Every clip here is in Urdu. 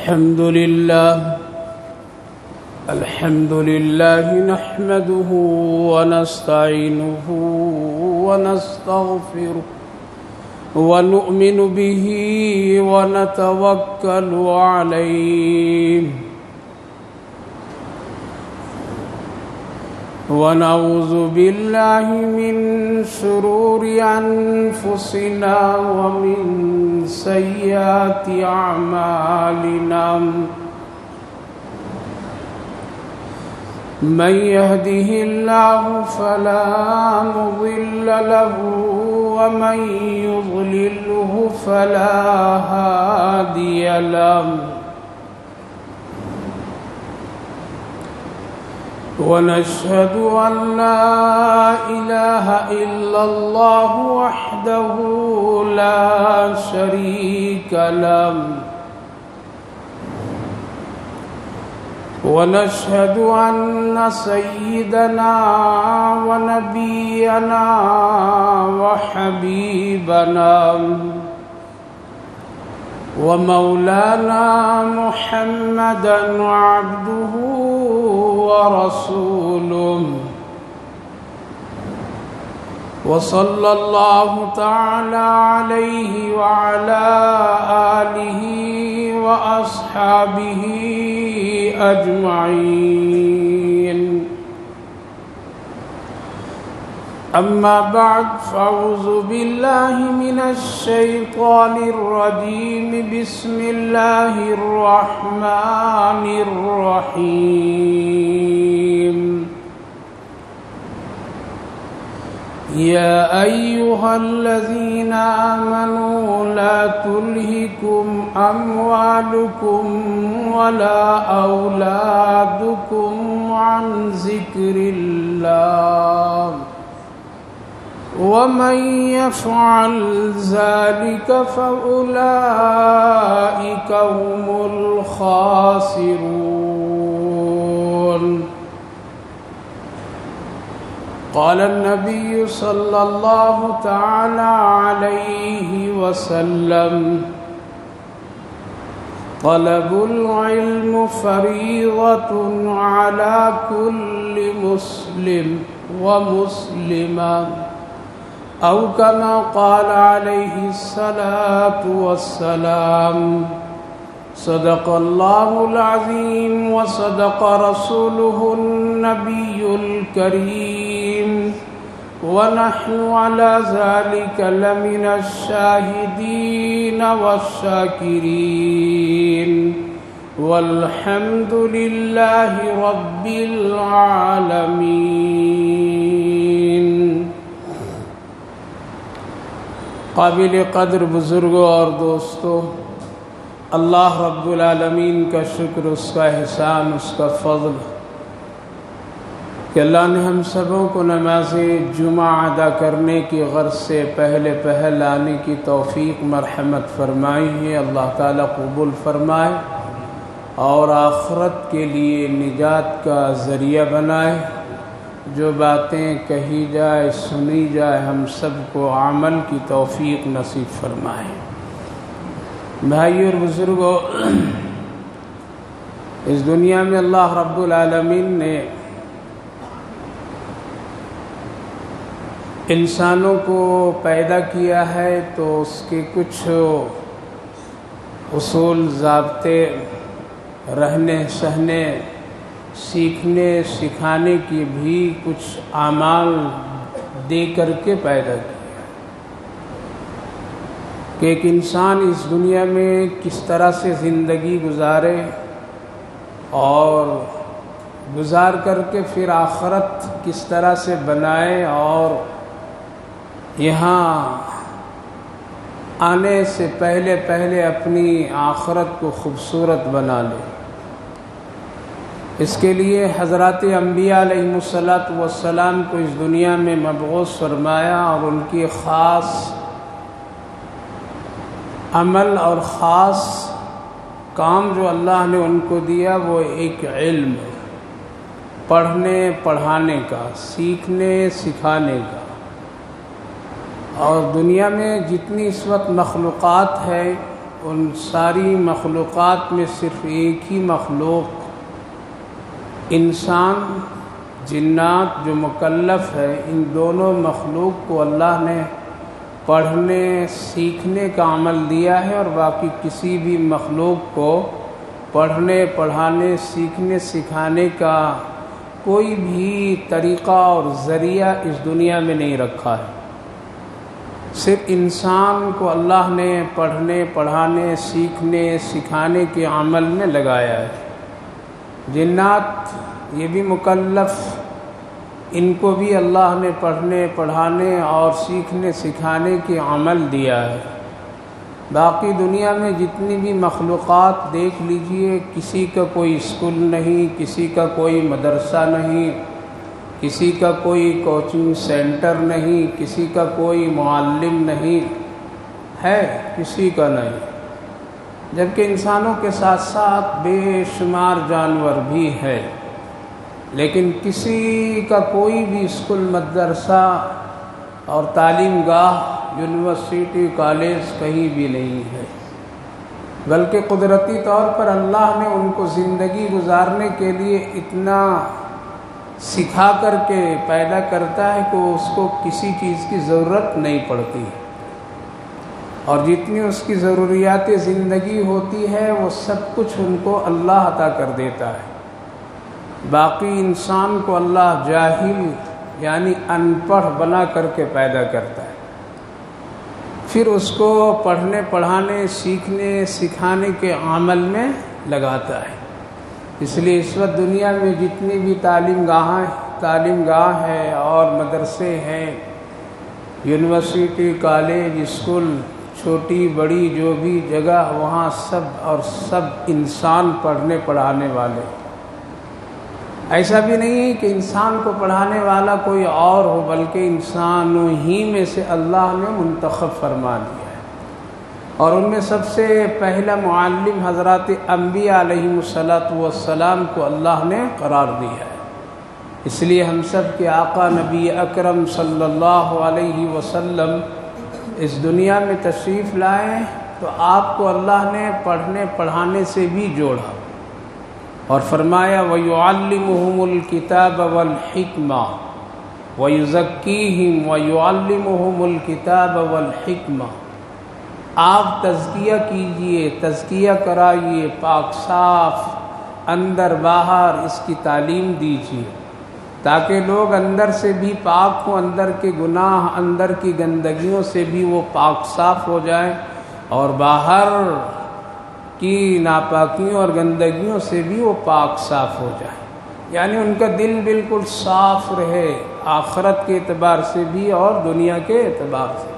الحمد لله نحمده ونستعينه ونستغفره ونؤمن به ونتوكل عليه ونعوذ بالله من شرور أنفسنا ومن سيئات أعمالنا من يهده الله فلا مضل له ومن يضلله فلا هادي له ونشهد أن لا إله إلا الله وحده لا شريك له ونشهد أن سيدنا ونبينا وحبيبنا ومولانا محمدا عبده ورسوله وصلى الله تعالى عليه وعلى آله وأصحابه أجمعين أما بعد فأعوذ بالله من الشيطان الرجيم بسم الله الرحمن الرحيم يا أيها الذين آمنوا لا تلهكم أموالكم ولا أولادكم عن ذكر الله ومن يفعل ذلك فأولئك هم الخاسرون قال النبي صلى الله تعالى عليه وسلم طلب العلم فريضة على كل مسلم ومسلمة أو كما قال عليه الصلاة والسلام صدق الله العظيم وصدق رسوله النبي الكريم ونحن على ذلك لمن الشاهدين والشاكرين والحمد لله رب العالمين. قابل قدر بزرگوں اور دوستوں، اللہ رب العالمین کا شکر، اس کا احسان، اس کا فضل کہ اللہ نے ہم سبوں کو نماز جمعہ ادا کرنے کی غرض سے پہل آنے کی توفیق مرحمت فرمائی ہے. اللہ تعالیٰ قبول فرمائے اور آخرت کے لیے نجات کا ذریعہ بنائے. جو باتیں کہی جائے سنی جائے ہم سب کو عمل کی توفیق نصیب فرمائے. بھائی اور بزرگوں، اس دنیا میں اللہ رب العالمین نے انسانوں کو پیدا کیا ہے تو اس کے کچھ اصول، ضابطے، رہنے سہنے، سیکھنے سکھانے کی بھی کچھ اعمال دے کر کے پیدا کیا کہ ایک انسان اس دنیا میں کس طرح سے زندگی گزارے اور گزار کر کے پھر آخرت کس طرح سے بنائے اور یہاں آنے سے پہلے اپنی آخرت کو خوبصورت بنا لے. اس کے لیے حضرات انبیاء علیہم السلام کو اس دنیا میں مبعوث فرمایا اور ان کی خاص عمل اور خاص کام جو اللہ نے ان کو دیا وہ ایک علم ہے، پڑھنے پڑھانے کا، سیکھنے سکھانے کا. اور دنیا میں جتنی اس وقت مخلوقات ہے ان ساری مخلوقات میں صرف ایک ہی مخلوق انسان جنات جو مکلف ہے، ان دونوں مخلوق کو اللہ نے پڑھنے سیکھنے کا عمل دیا ہے، اور باقی کسی بھی مخلوق کو پڑھنے پڑھانے سیکھنے سکھانے کا کوئی بھی طریقہ اور ذریعہ اس دنیا میں نہیں رکھا ہے۔ صرف انسان کو اللہ نے پڑھنے پڑھانے سیکھنے سکھانے کے عمل میں لگایا ہے۔ جنات یہ بھی مکلف، ان کو بھی اللہ نے پڑھنے پڑھانے اور سیکھنے سکھانے کے عمل دیا ہے۔ باقی دنیا میں جتنی بھی مخلوقات دیکھ لیجئے، کسی کا کوئی اسکول نہیں، کسی کا کوئی مدرسہ نہیں، کسی کا کوئی کوچنگ سینٹر نہیں، کسی کا کوئی معلم نہیں ہے، کسی کا نہیں، جبکہ انسانوں کے ساتھ ساتھ بے شمار جانور بھی ہے، لیکن کسی کا کوئی بھی اسکول مدرسہ اور تعلیم گاہ یونیورسٹی کالج کہیں بھی نہیں ہے، بلکہ قدرتی طور پر اللہ نے ان کو زندگی گزارنے کے لیے اتنا سکھا کر کے پیدا کرتا ہے کہ اس کو کسی چیز کی ضرورت نہیں پڑتی، اور جتنی اس کی ضروریات زندگی ہوتی ہے وہ سب کچھ ان کو اللہ عطا کر دیتا ہے۔ باقی انسان کو اللہ جاہل یعنی ان پڑھ بنا کر کے پیدا کرتا ہے، پھر اس کو پڑھنے پڑھانے سیکھنے سکھانے کے عمل میں لگاتا ہے۔ اس لیے اس وقت دنیا میں جتنی بھی تعلیم گاہ ہے اور مدرسے ہیں، یونیورسٹی کالج اسکول چھوٹی بڑی جو بھی جگہ، وہاں سب انسان پڑھنے پڑھانے والے۔ ایسا بھی نہیں ہے کہ انسان کو پڑھانے والا کوئی اور ہو، بلکہ انسانوں ہی میں سے اللہ نے منتخب فرما دیا ہے، اور ان میں سب سے پہلا معلم حضرات انبیاء علیہم الصلاۃ کو اللہ نے قرار دیا ہے۔ اس لیے ہم سب کے آقا نبی اکرم صلی اللہ علیہ وسلم اس دنیا میں تشریف لائے تو آپ کو اللہ نے پڑھنے پڑھانے سے بھی جوڑا، اور فرمایا وَيُعَلِّمُهُمُ الْكِتَابَ وَالْحِكْمَةَ وَيُزَكِّيهِمْ وَيُعَلِّمُهُمُ الْكِتَابَ وَالْحِكْمَةَ۔ آپ تزکیہ کیجئے، تزکیہ کرائیے، پاک صاف اندر باہر اس کی تعلیم دیجئے، تاکہ لوگ اندر سے بھی پاک ہوں، اندر کے گناہ اندر کی گندگیوں سے بھی وہ پاک صاف ہو جائیں، اور باہر کی ناپاکیوں اور گندگیوں سے بھی وہ پاک صاف ہو جائیں، یعنی ان کا دل بالکل صاف رہے، آخرت کے اعتبار سے بھی اور دنیا کے اعتبار سے بھی۔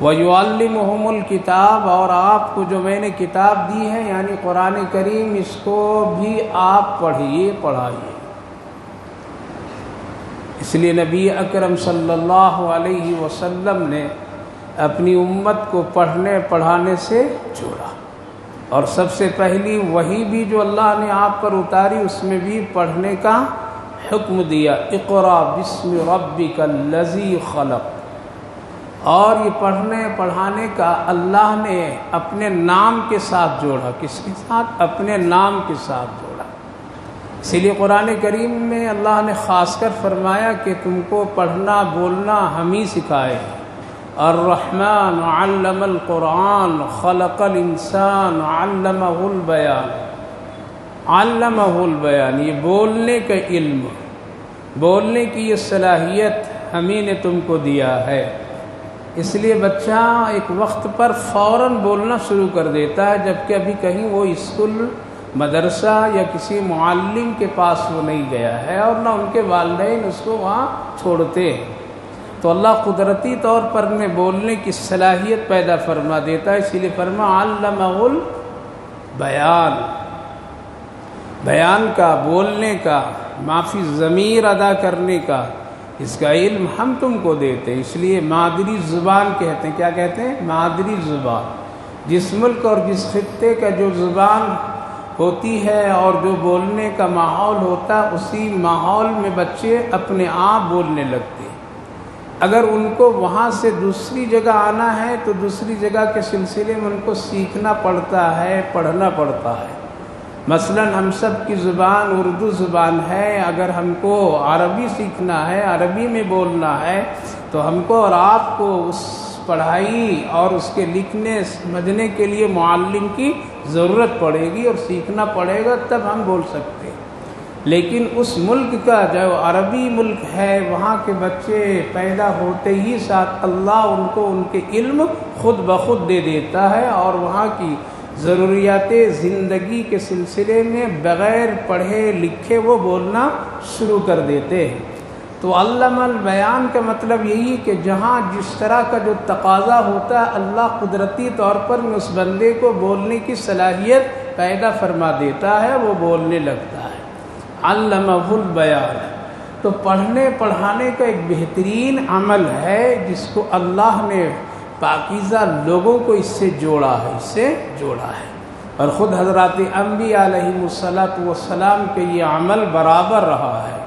وَيُعَلِّمُهُمُ الْكِتَابَ، اور آپ کو جو میں نے کتاب دی ہے یعنی قرآن کریم، اس کو بھی آپ پڑھیے پڑھائیے۔ اس لیے نبی اکرم صلی اللہ علیہ وسلم نے اپنی امت کو پڑھنے پڑھانے سے جوڑا، اور سب سے پہلی وحی بھی جو اللہ نے آپ پر اتاری اس میں بھی پڑھنے کا حکم دیا، اقرأ بسم ربک الذی خلق، اور یہ پڑھنے پڑھانے کا اللہ نے اپنے نام کے ساتھ جوڑا۔ کس کے ساتھ؟ اپنے نام کے ساتھ جوڑا۔ اسی لیے قرآن کریم میں اللہ نے خاص کر فرمایا کہ تم کو پڑھنا بولنا ہم ہی سکھائے۔ الرحمن علم القرآن خلق الانسان علمہ البیان، علمہ البیان، یہ بولنے کا علم، بولنے کی یہ صلاحیت ہمیں نے تم کو دیا ہے۔ اس لیے بچہ ایک وقت پر فوراً بولنا شروع کر دیتا ہے، جبکہ ابھی کہیں وہ اسکول مدرسہ یا کسی معلم کے پاس وہ نہیں گیا ہے، اور نہ ان کے والدین اس کو وہاں چھوڑتے ہیں۔ تو اللہ قدرتی طور پر میں بولنے کی صلاحیت پیدا فرما دیتا ہے، اسی لیے فرما علمہ البیان، بیان کا، بولنے کا، معافی ضمیر ادا کرنے کا، اس کا علم ہم تم کو دیتے ہیں۔ اس لیے مادری زبان کہتے ہیں، کیا کہتے ہیں؟ مادری زبان۔ جس ملک اور جس خطے کا جو زبان ہوتی ہے اور جو بولنے کا ماحول ہوتا ہے، اسی ماحول میں بچے اپنے آپ بولنے لگتے ہیں۔ اگر ان کو وہاں سے دوسری جگہ آنا ہے تو دوسری جگہ کے سلسلے میں ان کو سیکھنا پڑتا ہے، پڑھنا پڑتا ہے۔ مثلا ہم سب کی زبان اردو زبان ہے، اگر ہم کو عربی سیکھنا ہے، عربی میں بولنا ہے تو ہم کو اور آپ کو اس پڑھائی اور اس کے لکھنے سمجھنے کے لیے معلم کی ضرورت پڑے گی اور سیکھنا پڑے گا، تب ہم بول سکتے ہیں۔ لیکن اس ملک کا جو عربی ملک ہے، وہاں کے بچے پیدا ہوتے ہی ساتھ اللہ ان کو ان کے علم خود بخود دے دیتا ہے، اور وہاں کی ضروریات زندگی کے سلسلے میں بغیر پڑھے لکھے وہ بولنا شروع کر دیتے ہیں۔ تو علم البیان کا مطلب یہی کہ جہاں جس طرح کا جو تقاضا ہوتا ہے، اللہ قدرتی طور پر اس بندے کو بولنے کی صلاحیت پیدا فرما دیتا ہے، وہ بولنے لگتا ہے۔ علمہ البیان تو پڑھنے پڑھانے کا ایک بہترین عمل ہے جس کو اللہ نے پاکیزہ لوگوں کو اس سے جوڑا ہے، اور خود حضرات انبیاء علیہم الصلاۃ والسلام کے یہ عمل برابر رہا ہے۔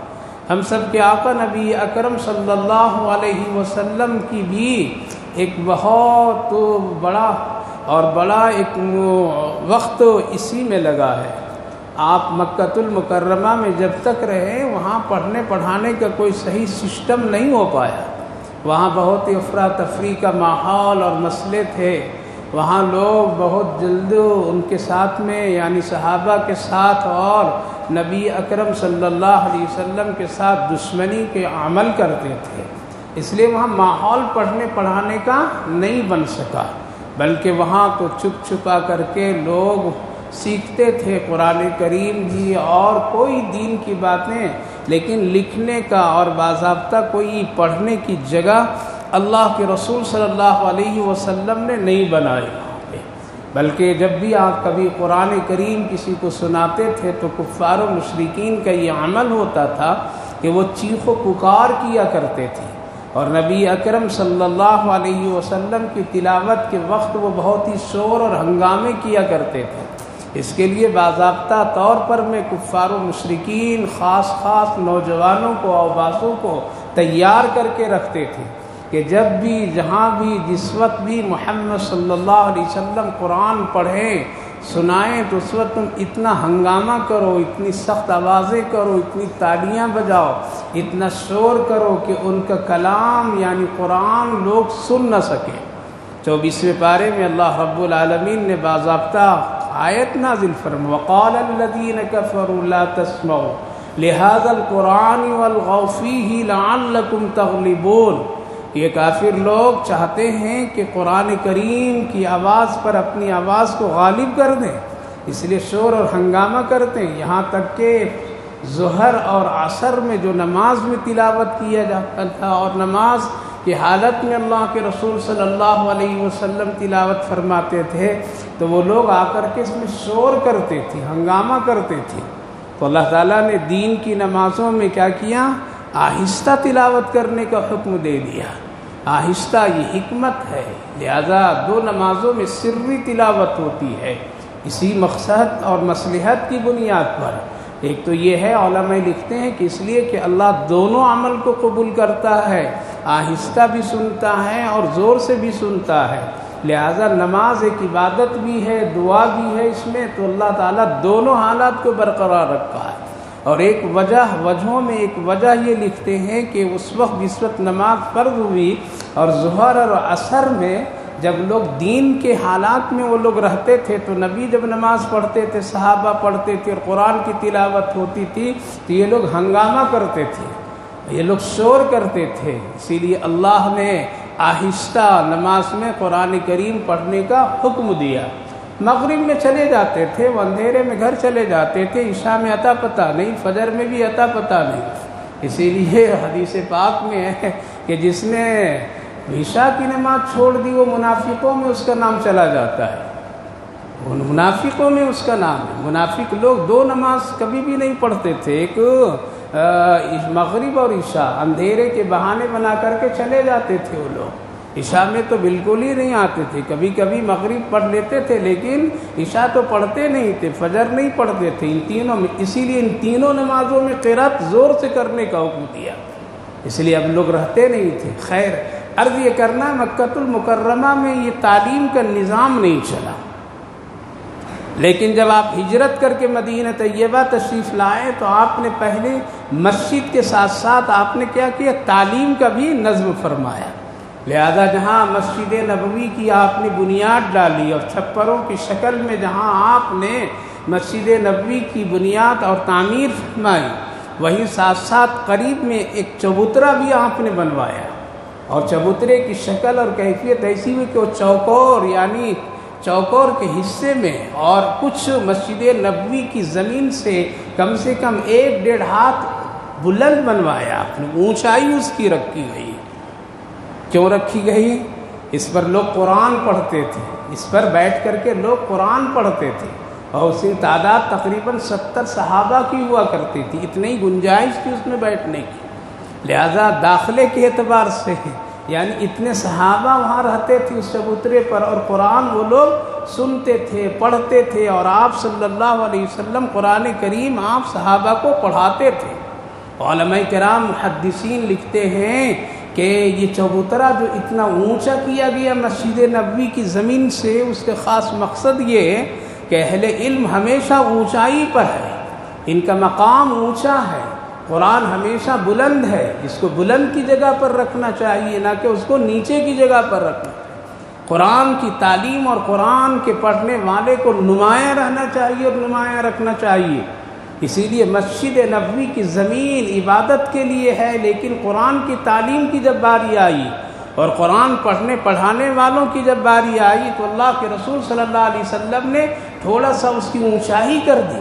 ہم سب کے آقا نبی اکرم صلی اللہ علیہ وسلم کی بھی ایک بہت بڑا ایک وقت اسی میں لگا ہے۔ آپ مکۃ المکرمہ میں جب تک رہے، وہاں پڑھنے پڑھانے کا کوئی صحیح سسٹم نہیں ہو پایا۔ وہاں بہت ہی افراتفری کا ماحول اور مسئلے تھے۔ وہاں لوگ بہت جلد ان کے ساتھ میں، یعنی صحابہ کے ساتھ اور نبی اکرم صلی اللہ علیہ وسلم کے ساتھ دشمنی کے عمل کرتے تھے، اس لیے وہاں ماحول پڑھنے پڑھانے کا نہیں بن سکا، بلکہ وہاں تو چھپ چھپا کر کے لوگ سیکھتے تھے قرآن کریم بھی اور کوئی دین کی باتیں، لیکن لکھنے کا اور باضابطہ کوئی پڑھنے کی جگہ اللہ کے رسول صلی اللہ علیہ وسلم نے نہیں بنائی، بلکہ جب بھی آپ کبھی قرآن کریم کسی کو سناتے تھے تو کفار و مشرکین کا یہ عمل ہوتا تھا کہ وہ چیخ و پکار کیا کرتے تھے، اور نبی اکرم صلی اللہ علیہ وسلم کی تلاوت کے وقت وہ بہت ہی شور اور ہنگامے کیا کرتے تھے۔ اس کے لیے باضابطہ طور پر میں کفار و مشرکین خاص نوجوانوں کو، اوباسوں کو تیار کر کے رکھتے تھے کہ جب بھی، جہاں بھی، جس وقت بھی محمد صلی اللہ علیہ وسلم قرآن پڑھیں، سنائیں تو اس وقت تم اتنا ہنگامہ کرو، اتنی سخت آوازیں کرو، اتنی تالیاں بجاؤ، اتنا شور کرو کہ ان کا کلام یعنی قرآن لوگ سن نہ سکیں۔ 24ویں پارے میں اللہ رب العالمین نے باضابطہ آیت نازل فرمائی، وقال الذین کفروا لا تسمعوا لهذا القرآن والغوا فیہ لعلکم تغلبون۔ یہ کافر لوگ چاہتے ہیں کہ قرآن کریم کی آواز پر اپنی آواز کو غالب کر دیں، اس لیے شور اور ہنگامہ کرتے ہیں، یہاں تک کہ ظہر اور عصر میں جو نماز میں تلاوت کیا جاتا تھا اور نماز کی حالت میں اللہ کے رسول صلی اللہ علیہ وسلم تلاوت فرماتے تھے تو وہ لوگ آ کر کے اس میں شور کرتے تھے، ہنگامہ کرتے تھے۔ تو اللہ تعالیٰ نے دین کی نمازوں میں کیا کیا؟ آہستہ تلاوت کرنے کا حکم دے دیا۔ آہستہ یہ حکمت ہے، لہذا 2 نمازوں میں سری تلاوت ہوتی ہے اسی مقصد اور مصلحت کی بنیاد پر۔ ایک تو یہ ہے، علماء لکھتے ہیں کہ اس لیے کہ اللہ دونوں عمل کو قبول کرتا ہے، آہستہ بھی سنتا ہے اور زور سے بھی سنتا ہے، لہذا نماز ایک عبادت بھی ہے، دعا بھی ہے اس میں، تو اللہ تعالیٰ دونوں حالات کو برقرار رکھا ہے۔ اور ایک وجہوں میں ایک وجہ یہ لکھتے ہیں کہ اس وقت جس وقت نماز فرض ہوئی اور ظہر اور عصر میں جب لوگ دین کے حالات میں وہ لوگ رہتے تھے تو نبی جب نماز پڑھتے تھے، صحابہ پڑھتے تھے اور قرآن کی تلاوت ہوتی تھی تو یہ لوگ ہنگامہ کرتے تھے، یہ لوگ شور کرتے تھے، اسی لیے اللہ نے آہستہ نماز میں قرآن کریم پڑھنے کا حکم دیا۔ مغرب میں چلے جاتے تھے، وہ اندھیرے میں گھر چلے جاتے تھے، عشاء میں عطا پتہ نہیں، فجر میں بھی عطا پتہ نہیں۔ اسی لیے حدیث پاک میں ہے کہ جس نے عشاء کی نماز چھوڑ دی وہ منافقوں میں اس کا نام چلا جاتا ہے، وہ منافقوں میں اس کا نام ہے۔ منافق لوگ 2 نماز کبھی بھی نہیں پڑھتے تھے، ایک مغرب اور عشاء، اندھیرے کے بہانے بنا کر کے چلے جاتے تھے وہ لوگ۔ عشاء میں تو بالکل ہی نہیں آتے تھے، کبھی کبھی مغرب پڑھ لیتے تھے لیکن عشاء تو پڑھتے نہیں تھے، فجر نہیں پڑھتے تھے، ان تینوں میں، اسی لیے ان تینوں نمازوں میں قرات زور سے کرنے کا حکم دیا۔ اس لیے اب لوگ رہتے نہیں تھے۔ خیر، عرض یہ کرنا مکہ المکرمہ میں یہ تعلیم کا نظام نہیں چلا، لیکن جب آپ ہجرت کر کے مدینہ طیبہ تشریف لائے تو آپ نے پہلے مسجد کے ساتھ ساتھ آپ نے کیا کیا، تعلیم کا بھی نظم فرمایا۔ لہذا جہاں مسجد نبوی کی آپ نے بنیاد ڈالی اور چھپروں کی شکل میں جہاں آپ نے مسجد نبوی کی بنیاد اور تعمیر فرمائی، وہیں ساتھ ساتھ قریب میں ایک چبوترا بھی آپ نے بنوایا، اور چبوترے کی شکل اور کیفیت ایسی ہوئی کہ وہ چوکور یعنی چوکور کے حصے میں اور کچھ مسجد نبوی کی زمین سے کم 1.5 ہاتھ بلند بنوایا آپ نے، اونچائی اس کی رکھی گئی۔ کیوں رکھی گئی؟ اس پر لوگ قرآن پڑھتے تھے، اس پر بیٹھ کر کے لوگ قرآن پڑھتے تھے، اور اس کی تعداد تقریباً 70 صحابہ کی ہوا کرتی تھی، اتنی گنجائش تھی اس میں بیٹھنے کی۔ لہذا داخلے کے اعتبار سے یعنی اتنے صحابہ وہاں رہتے تھے اس چبوترے پر، اور قرآن وہ لوگ سنتے تھے، پڑھتے تھے، اور آپ صلی اللہ علیہ وسلم قرآن کریم آپ صحابہ کو پڑھاتے تھے۔ علماء کرام محدثین لکھتے ہیں کہ یہ چبوترا جو اتنا اونچا کیا گیا مسجد نبوی کی زمین سے، اس کا خاص مقصد یہ ہے کہ اہل علم ہمیشہ اونچائی پر ہے، ان کا مقام اونچا ہے، قرآن ہمیشہ بلند ہے، اس کو بلند کی جگہ پر رکھنا چاہیے، نہ کہ اس کو نیچے کی جگہ پر رکھنا چاہیے۔ قرآن کی تعلیم اور قرآن کے پڑھنے والے کو نمایاں رہنا چاہیے اور نمایاں رکھنا چاہیے۔ اسی لیے مسجد نبوی کی زمین عبادت کے لیے ہے، لیکن قرآن کی تعلیم کی جب باری آئی اور قرآن پڑھنے پڑھانے والوں کی جب باری آئی تو اللہ کے رسول صلی اللہ علیہ وسلم نے تھوڑا سا اس کی اونچائی کر دی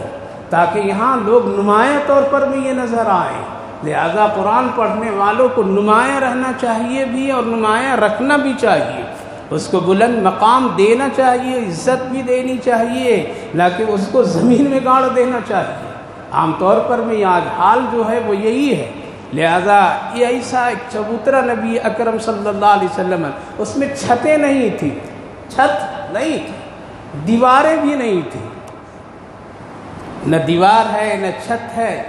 تاکہ یہاں لوگ نمایاں طور پر بھی یہ نظر آئیں۔ لہذا قرآن پڑھنے والوں کو نمایاں رہنا چاہیے بھی اور نمایاں رکھنا بھی چاہیے، اس کو بلند مقام دینا چاہیے، عزت بھی دینی چاہیے، نہ کہ اس کو زمین میں گاڑ دینا چاہیے۔ عام طور پر میں آج حال جو ہے وہ یہی ہے۔ لہذا یہ ایسا ایک چبوترا نبی اکرم صلی اللہ علیہ وسلم، اس میں چھتیں نہیں تھی، چھت نہیں تھی، دیواریں بھی نہیں تھیں، نہ دیوار ہے نہ چھت ہے،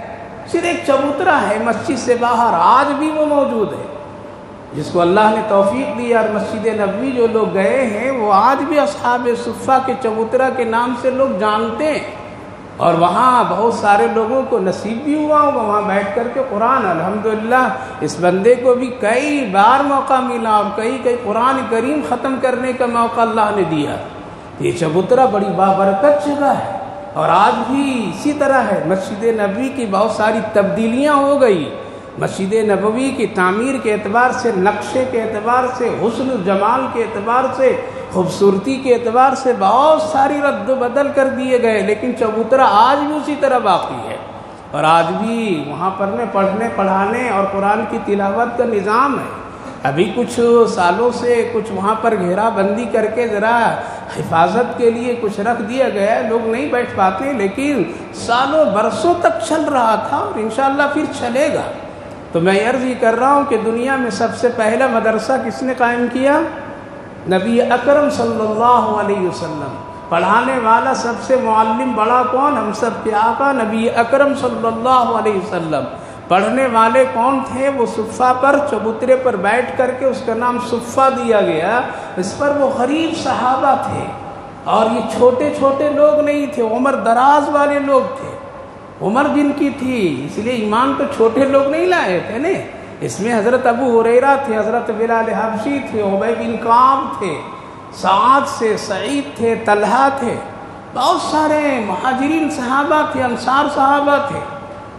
صرف ایک چبوترا ہے مسجد سے باہر، آج بھی وہ موجود ہے۔ جس کو اللہ نے توفیق دی اور مسجد نبوی جو لوگ گئے ہیں وہ آج بھی اصحاب صفہ کے چبوترا کے نام سے لوگ جانتے ہیں، اور وہاں بہت سارے لوگوں کو نصیب بھی ہوا ہوگا وہاں بیٹھ کر کے قرآن۔ الحمدللہ اس بندے کو بھی کئی بار موقع ملا اور کئی قرآن کریم ختم کرنے کا موقع اللہ نے دیا۔ یہ چبوترا بڑی بابرکت جگہ ہے، اور آج بھی اسی طرح ہے۔ مسجد نبوی کی بہت ساری تبدیلیاں ہو گئی، مسجد نبوی کی تعمیر کے اعتبار سے، نقشے کے اعتبار سے، حسن و جمال کے اعتبار سے، خوبصورتی کے اعتبار سے بہت ساری رد و بدل کر دیے گئے، لیکن چبوترا آج بھی اسی طرح باقی ہے، اور آج بھی وہاں پڑھنے پڑھانے اور قرآن کی تلاوت کا نظام ہے۔ ابھی کچھ سالوں سے کچھ وہاں پر گھیرا بندی کر کے ذرا حفاظت کے لیے کچھ رکھ دیا گیا، لوگ نہیں بیٹھ پاتے، لیکن سالوں برسوں تک چل رہا تھا اور انشاءاللہ پھر چلے گا۔ تو میں عرض یہ کر رہا ہوں کہ دنیا میں سب سے پہلا مدرسہ کس نے قائم کیا؟ نبی اکرم صلی اللہ علیہ وسلم۔ پڑھانے والا سب سے معلم بڑا کون؟ ہم سب کے آقا نبی اکرم صلی اللہ علیہ وسلم۔ پڑھنے والے کون تھے؟ وہ صفہ پر چبوترے پر بیٹھ کر کے، اس کا نام صفہ دیا گیا، اس پر وہ غریب صحابہ تھے، اور یہ چھوٹے چھوٹے لوگ نہیں تھے، عمر دراز والے لوگ تھے، عمر جن کی تھی، اس لیے ایمان تو چھوٹے لوگ نہیں لائے تھے نا۔ اس میں حضرت ابو ہریرہ تھے، حضرت بلال حبشی تھے، ابی بن کعب تھے، سعد سے سعید تھے، طلحہ تھے، بہت سارے مہاجرین صحابہ تھے، انصار صحابہ تھے۔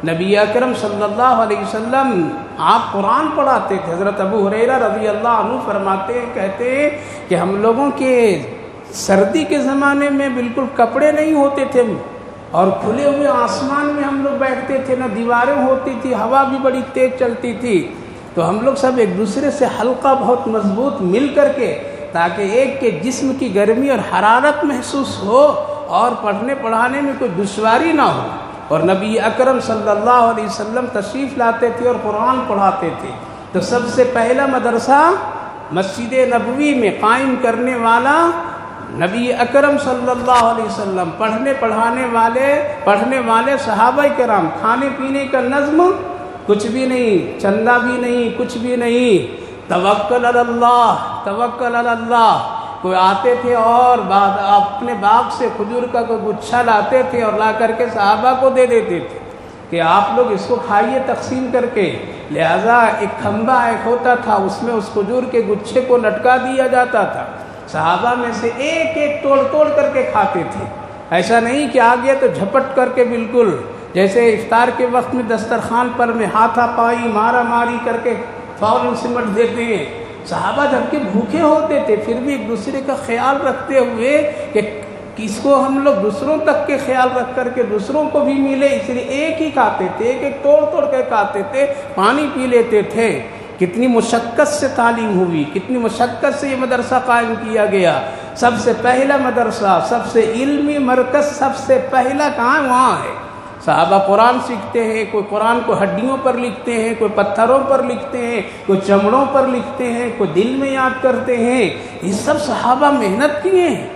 نبی اکرم صلی اللہ علیہ وسلم آپ قرآن پڑھاتے تھے۔ حضرت ابو ہریرہ رضی اللہ عنہ فرماتے ہیں، کہتے ہیں کہ ہم لوگوں کے سردی کے زمانے میں بالکل کپڑے نہیں ہوتے تھے، اور کھلے ہوئے آسمان میں ہم لوگ بیٹھتے تھے، نہ دیواریں ہوتی تھی، ہوا بھی بڑی تیز چلتی تھی، تو ہم لوگ سب ایک دوسرے سے حلقہ بہت مضبوط مل کر کے، تاکہ ایک کے جسم کی گرمی اور حرارت محسوس ہو اور پڑھنے پڑھانے میں کوئی دشواری نہ ہو۔ اور نبی اکرم صلی اللہ علیہ وسلم تشریف لاتے تھے اور قرآن پڑھاتے تھے۔ تو سب سے پہلا مدرسہ مسجد نبوی میں قائم کرنے والا نبی اکرم صلی اللہ علیہ وسلم، پڑھنے والے صحابہ کرام، کھانے پینے کا نظم کچھ بھی نہیں، چندہ بھی نہیں، کچھ بھی نہیں، توکل علی اللہ، توکل علی اللہ۔ کوئی آتے تھے اور اپنے باغ سے کھجور کا کوئی گچھا لاتے تھے اور لا کر کے صحابہ کو دے دیتے تھے کہ آپ لوگ اس کو کھائیے تقسیم کر کے۔ لہذا ایک کھمبا ایک ہوتا تھا، اس میں اس کھجور کے گچھے کو لٹکا دیا جاتا تھا، صحابہ میں سے ایک ایک توڑ توڑ کر کے کھاتے تھے۔ ایسا نہیں کہ آ گیا تو جھپٹ کر کے بالکل جیسے افطار کے وقت میں دسترخوان پر میں ہاتھا پائی مارا ماری کر کے فوراً سمٹ دیتے ہیں۔ صحابہ جبکہ بھوکے ہوتے تھے پھر بھی ایک دوسرے کا خیال رکھتے ہوئے کہ کس کو ہم لوگ دوسروں تک کے خیال رکھ کر کے دوسروں کو بھی ملے، اس لیے ایک ہی کھاتے تھے، ایک ایک توڑ توڑ کے کھاتے تھے، پانی پی لیتے تھے۔ کتنی مشقت سے تعلیم ہوئی، کتنی مشقت سے یہ مدرسہ قائم کیا گیا۔ سب سے پہلا مدرسہ، سب سے علمی مرکز، سب سے پہلا کہاں؟ وہاں ہے۔ صحابہ قرآن سیکھتے ہیں، کوئی قرآن کو ہڈیوں پر لکھتے ہیں، کوئی پتھروں پر لکھتے ہیں، کوئی چمڑوں پر لکھتے ہیں، کوئی دل میں یاد کرتے ہیں۔ یہ سب صحابہ محنت کیے ہیں،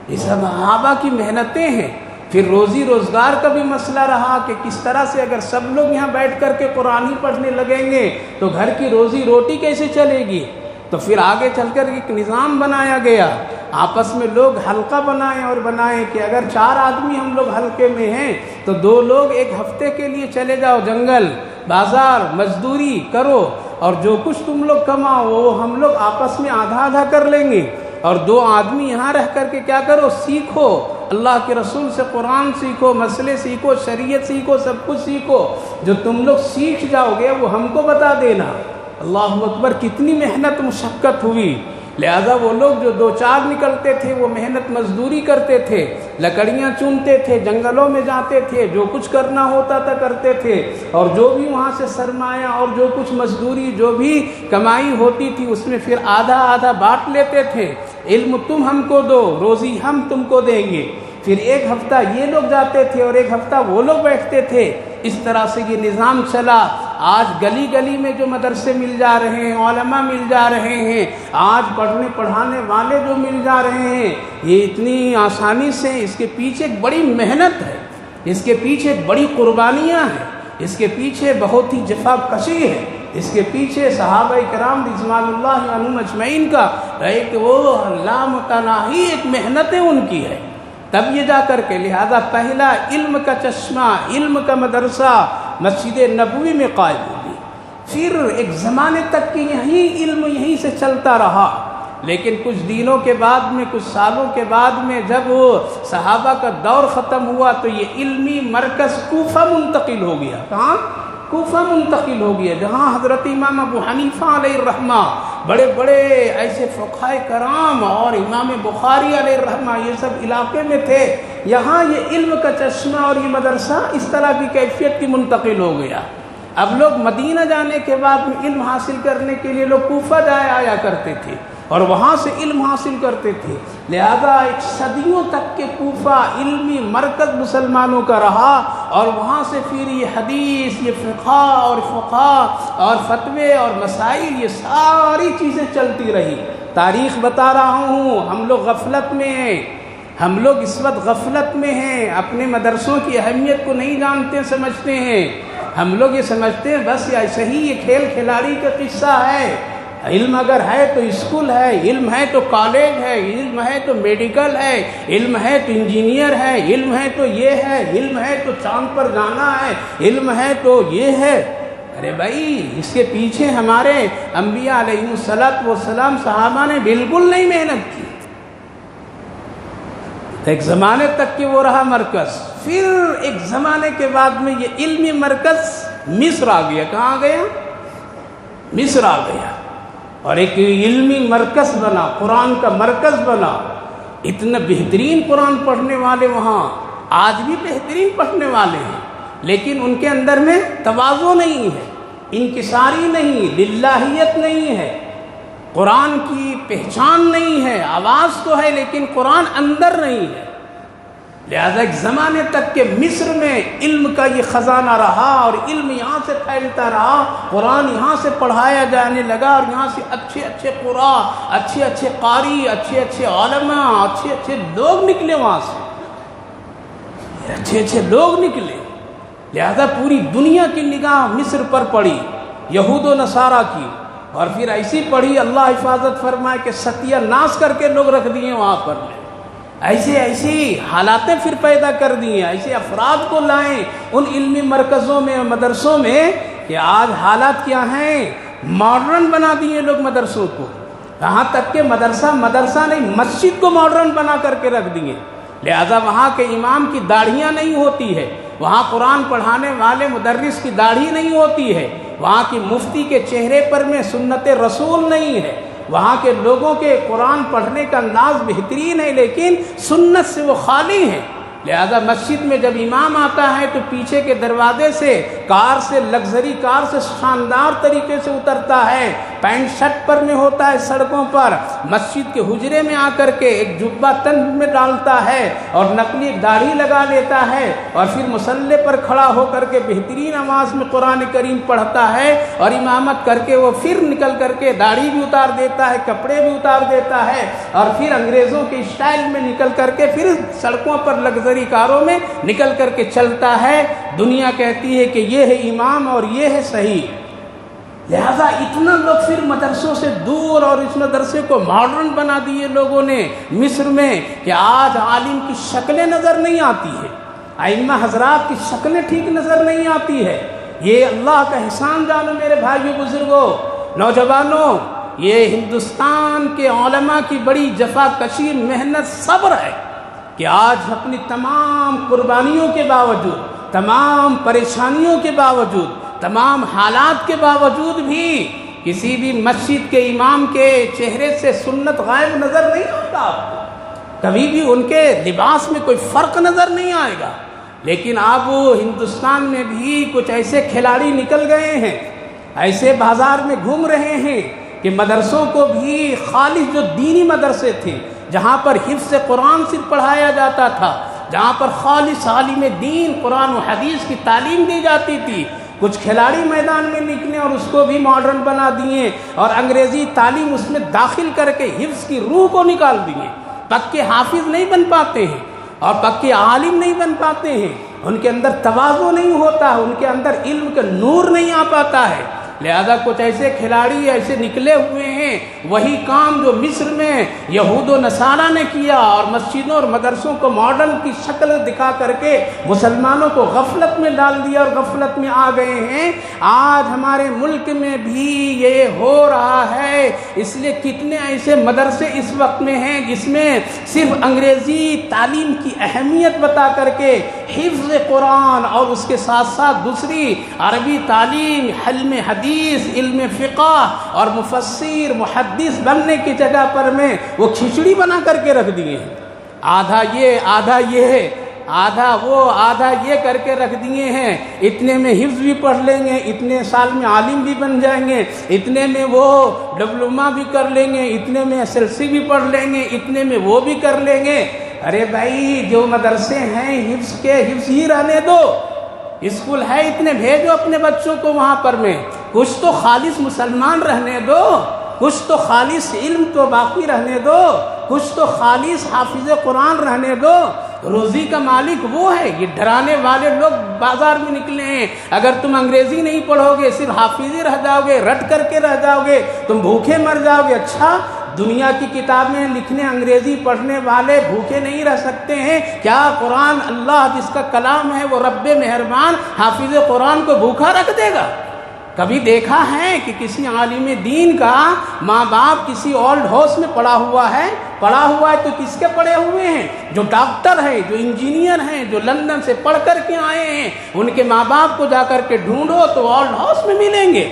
یہ سب صحابہ کی محنتیں ہیں۔ پھر روزی روزگار کا بھی مسئلہ رہا کہ کس طرح سے اگر سب لوگ یہاں بیٹھ کر کے قرآن ہی پڑھنے لگیں گے تو گھر کی روزی روٹی کیسے چلے گی؟ تو پھر آگے چل کر ایک نظام بنایا گیا، آپس میں لوگ حلقہ بنائیں کہ اگر 4 آدمی ہم لوگ حلقے میں ہیں تو 2 لوگ ایک ہفتے کے لیے چلے جاؤ جنگل بازار مزدوری کرو، اور جو کچھ تم لوگ کماؤ وہ ہم لوگ آپس میں آدھا آدھا کر لیں گے، اور 2 آدمی یہاں رہ کر کے کیا کرو؟ سیکھو، اللہ کے رسول سے قرآن سیکھو، مسئلے سیکھو، شریعت سیکھو، سب کچھ سیکھو، جو تم لوگ سیکھ جاؤ گے وہ ہم کو بتا دینا۔ اللہ اکبر، کتنی محنت مشقت ہوئی۔ لہذا وہ لوگ جو 2-4 نکلتے تھے وہ محنت مزدوری کرتے تھے، لکڑیاں چونتے تھے، جنگلوں میں جاتے تھے، جو کچھ کرنا ہوتا تھا کرتے تھے، اور جو بھی وہاں سے سرمایہ اور جو کچھ مزدوری جو بھی کمائی ہوتی تھی اس میں پھر آدھا آدھا بانٹ لیتے تھے۔ علم تم ہم کو دو، روزی ہم تم کو دیں گے۔ پھر ایک ہفتہ یہ لوگ جاتے تھے اور ایک ہفتہ وہ لوگ بیٹھتے تھے، اس طرح سے یہ نظام چلا۔ آج گلی گلی میں جو مدرسے مل جا رہے ہیں، علماء مل جا رہے ہیں، آج پڑھنے پڑھانے والے جو مل جا رہے ہیں، یہ اتنی آسانی سے، اس کے پیچھے ایک بڑی محنت ہے، اس کے پیچھے ایک بڑی قربانیاں ہیں، اس کے پیچھے بہت ہی جفا کشی ہے، اس کے پیچھے صحابہ کرام رضوان اللہ عنہم اجمعین کا ایک وہ لامتناہی ایک محنتیں ان کی ہے، تب یہ جا کر کے۔ لہذا پہلا علم کا چشمہ، علم کا مدرسہ مسجد نبوی میں قائم ہوئی۔ پھر ایک زمانے تک کہ علم یہیں سے چلتا رہا، لیکن کچھ دنوں کے بعد میں، کچھ سالوں کے بعد میں جب وہ صحابہ کا دور ختم ہوا تو یہ علمی مرکز کوفہ منتقل ہو گیا۔ کہاں؟ کوفہ منتقل ہو گیا، جہاں حضرت امام ابو حنیفہ علیہ الرحمہ، بڑے بڑے ایسے فقہائے کرام اور امام بخاری علیہ الرحمہ یہ سب علاقے میں تھے، یہاں یہ علم کا چشمہ اور یہ مدرسہ اس طرح کی کیفیت کی منتقل ہو گیا۔ اب لوگ مدینہ جانے کے بعد میں علم حاصل کرنے کے لیے لوگ کوفہ آیا کرتے تھے اور وہاں سے علم حاصل کرتے تھے۔ لہذا ایک صدیوں تک کے کوفہ علمی مرکز مسلمانوں کا رہا، اور وہاں سے پھر یہ حدیث، یہ فقہ اور فتوے اور مسائل، یہ ساری چیزیں چلتی رہی۔ تاریخ بتا رہا ہوں، ہم لوگ غفلت میں ہیں، ہم لوگ اس وقت غفلت میں ہیں، اپنے مدرسوں کی اہمیت کو نہیں جانتے سمجھتے ہیں۔ ہم لوگ یہ سمجھتے ہیں بس ایسے ہی یہ کھیل کھلاڑی کا قصہ ہے۔ علم اگر ہے تو اسکول ہے، علم ہے تو کالج ہے، علم ہے تو میڈیکل ہے، علم ہے تو انجینئر ہے، علم ہے تو یہ ہے، علم ہے تو چاند پر جانا ہے، علم ہے تو یہ ہے۔ ارے بھائی، اس کے پیچھے ہمارے انبیاء علیہ السلام صحابہ نے بالکل نہیں محنت کی۔ ایک زمانے تک کہ وہ رہا مرکز، پھر ایک زمانے کے بعد میں یہ علمی مرکز مصر آ گیا۔ کہاں آ گیا؟ مصر آ گیا، اور ایک علمی مرکز بنا، قرآن کا مرکز بنا۔ اتنا بہترین قرآن پڑھنے والے وہاں آج بھی بہترین پڑھنے والے ہیں، لیکن ان کے اندر میں تواضع نہیں ہے، انکساری نہیں، للہیت نہیں ہے، قرآن کی پہچان نہیں ہے، آواز تو ہے لیکن قرآن اندر نہیں ہے۔ لہذا ایک زمانے تک کہ مصر میں علم کا یہ خزانہ رہا، اور علم یہاں سے پھیلتا رہا، قرآن یہاں سے پڑھایا جانے لگا، اور یہاں سے اچھے اچھے قراء، اچھے اچھے قاری، اچھے اچھے علماء، اچھے اچھے لوگ نکلے، وہاں سے اچھے اچھے لوگ نکلے۔ لہذا پوری دنیا کی نگاہ مصر پر پڑی، یہود و نصارہ کی، اور پھر ایسی پڑھی، اللہ حفاظت فرمائے کہ ستیہ ناش کر کے لوگ رکھ دیے وہاں پر، ایسی حالاتیں پھر پیدا کر دی ہیں، ایسے افراد کو لائیں ان علمی مرکزوں میں اور مدرسوں میں کہ آج حالات کیا ہیں، ماڈرن بنا دیے لوگ مدرسوں کو، یہاں تک کہ مدرسہ نہیں، مسجد کو ماڈرن بنا کر کے رکھ دیے۔ لہذا وہاں کے امام کی داڑھیاں نہیں ہوتی ہے، وہاں قرآن پڑھانے والے مدرس کی داڑھی نہیں ہوتی ہے، وہاں کی مفتی کے چہرے پر میں سنت رسول نہیں ہے، وہاں کے لوگوں کے قرآن پڑھنے کا انداز بہترین ہے لیکن سنت سے وہ خالی ہیں۔ لہذا مسجد میں جب امام آتا ہے تو پیچھے کے دروازے سے کار سے، لگژری کار سے شاندار طریقے سے اترتا ہے، پینٹ شرٹ پر میں ہوتا ہے، سڑکوں پر مسجد کے حجرے میں آ کر کے ایک جبہ تن میں ڈالتا ہے اور نقلی داڑھی لگا لیتا ہے، اور پھر مصلی پر کھڑا ہو کر کے بہترین آواز میں قرآن کریم پڑھتا ہے، اور امامت کر کے وہ پھر نکل کر کے داڑھی بھی اتار دیتا ہے، کپڑے بھی اتار دیتا ہے، اور پھر انگریزوں کے اسٹائل میں نکل کر کے پھر سڑکوں پر لگژری کاروں میں نکل کر کے چلتا ہے۔ دنیا کہتی ہے کہ یہ ہے امام اور یہ ہے صحیح۔ لہذا اتنا لوگ پھر مدرسوں سے دور، اور اس مدرسے کو ماڈرن بنا دیے لوگوں نے مصر میں کہ آج عالم کی شکلیں نظر نہیں آتی ہے، ائمہ حضرات کی شکلیں ٹھیک نظر نہیں آتی ہے۔ یہ اللہ کا احسان جانو میرے بھائیو، بزرگوں، نوجوانوں، یہ ہندوستان کے علماء کی بڑی جفا کشی، محنت، صبر ہے کہ آج اپنی تمام قربانیوں کے باوجود، تمام پریشانیوں کے باوجود، تمام حالات کے باوجود بھی کسی بھی مسجد کے امام کے چہرے سے سنت غائب نظر نہیں آتا آپ کو، کبھی بھی ان کے لباس میں کوئی فرق نظر نہیں آئے گا۔ لیکن اب ہندوستان میں بھی کچھ ایسے کھلاڑی نکل گئے ہیں، ایسے بازار میں گھوم رہے ہیں کہ مدرسوں کو بھی خالص جو دینی مدرسے تھے، جہاں پر حفظ قرآن صرف پڑھایا جاتا تھا، جہاں پر خالص عالم دین قرآن و حدیث کی تعلیم دی جاتی تھی، کچھ کھلاڑی میدان میں نکلے اور اس کو بھی ماڈرن بنا دیے اور انگریزی تعلیم اس میں داخل کر کے حفظ کی روح کو نکال دیے۔ پکے حافظ نہیں بن پاتے ہیں اور پکے عالم نہیں بن پاتے ہیں، ان کے اندر تواضع نہیں ہوتا، ان کے اندر علم کا نور نہیں آ پاتا ہے۔ لہذا کچھ ایسے کھلاڑی ایسے نکلے ہوئے ہیں، وہی کام جو مصر میں یہود و نصارہ نے کیا، اور مسجدوں اور مدرسوں کو ماڈل کی شکل دکھا کر کے مسلمانوں کو غفلت میں ڈال دیا اور غفلت میں آ گئے ہیں۔ آج ہمارے ملک میں بھی یہ ہو رہا ہے، اس لیے کتنے ایسے مدرسے اس وقت میں ہیں جس میں صرف انگریزی تعلیم کی اہمیت بتا کر کے حفظ قرآن اور اس کے ساتھ ساتھ دوسری عربی تعلیم، علم حدیث، علم فقہ اور مفسر محدث بننے کی جگہ پر میں وہ کھچڑی بنا کر کے رکھ دیے ہیں، آدھا یہ آدھا یہ ہے، آدھا وہ آدھا یہ کر کے رکھ دیے ہیں۔ اتنے میں حفظ بھی پڑھ لیں گے، اتنے سال میں عالم بھی بن جائیں گے، اتنے میں وہ ڈپلومہ بھی کر لیں گے، اتنے میں SLC بھی پڑھ لیں گے، اتنے میں وہ بھی کر لیں گے۔ ارے بھائی، جو مدرسے ہیں حفظ کے، حفظ ہی رہنے دو، اسکول ہے اتنے، بھیجو اپنے بچوں کو وہاں پر میں، کچھ تو خالص مسلمان رہنے دو، کچھ تو خالص علم تو باقی رہنے دو، کچھ تو خالص حافظ قرآن رہنے دو۔ روزی کا مالک وہ ہے، یہ ڈرانے والے لوگ بازار میں نکلے ہیں۔ اگر تم انگریزی نہیں پڑھو گے، صرف حافظی رہ جاؤ گے، رٹ کر کے رہ جاؤ گے، تم بھوکے مر جاؤ گے۔ اچھا، دنیا کی کتابیں لکھنے انگریزی پڑھنے والے بھوکے نہیں رہ سکتے ہیں کیا؟ قرآن اللہ جس کا کلام ہے وہ رب مہربان حافظ قرآن کو بھوکا رکھ دے گا؟ کبھی دیکھا ہے کہ کسی عالم دین کا ماں باپ کسی اولڈ ہاؤس میں پڑا ہوا ہے تو کس کے پڑے ہوئے ہیں؟ جو ڈاکٹر ہیں، جو انجینئر ہیں، جو لندن سے پڑھ کر کے آئے ہیں، ان کے ماں باپ کو جا کر کے ڈھونڈو تو اولڈ ہاؤس میں ملیں گے۔